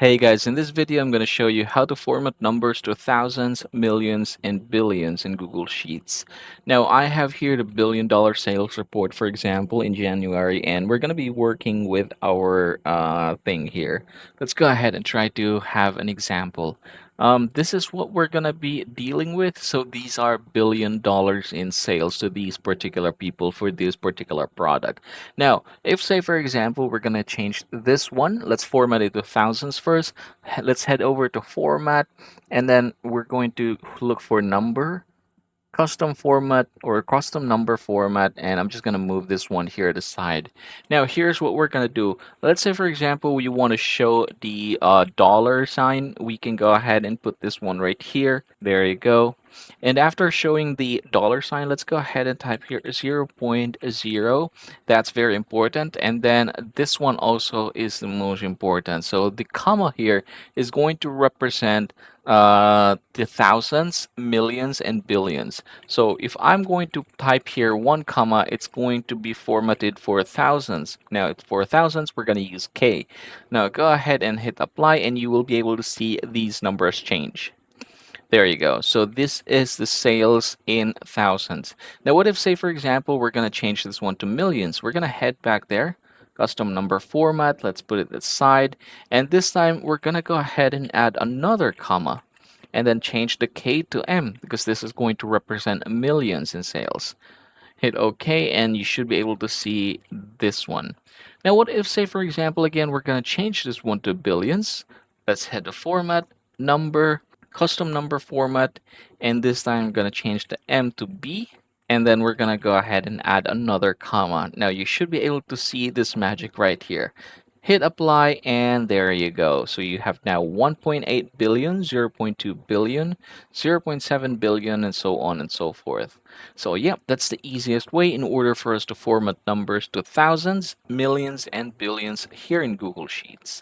Hey guys, in this video I'm going to show you how to format numbers to thousands, millions, and billions in Google Sheets. Now I have here the billion-dollar sales report, for example, in January, and we're going to be working with our thing here. Let's go ahead and try to have an example. This is what we're going to be dealing with. So these are $1 billion in sales to these particular people for this particular product. Now, if say for example, we're gonna change this one, let's format it to thousands first. Let's head over to format, and then we're going to look for number, custom format or custom number format, and I'm just going to move this one here to the side. Now here's what we're going to do. Let's say for example we want to show the dollar sign. We can go ahead and put this one right here. There you go. And after showing the dollar sign, let's go ahead and type here 0.0. That's very important. And then this one also is the most important. So the comma here is going to represent the thousands, millions, and billions. So if I'm going to type here one comma, it's going to be formatted for thousands. Now it's for thousands, we're going to use K. Now go ahead and hit apply, and you will be able to see these numbers change. There you go. So this is the sales in thousands. Now what if, say for example, we're going to change this one to millions? We're going to head back there, custom number format. Let's put it aside. And this time we're going to go ahead and add another comma and then change the K to M because this is going to represent millions in sales. Hit OK, and you should be able to see this one. Now what if, say for example, again, we're going to change this one to billions. Let's head to format, number, custom number format, and this time I'm going to change the M to B, and then we're going to go ahead and add another comma. Now you should be able to see this magic right here. Hit apply, and there you go. So you have now 1.8 billion, 0.2 billion, 0.7 billion, and so on and so forth. So yeah, that's the easiest way in order for us to format numbers to thousands, millions, and billions here in Google Sheets.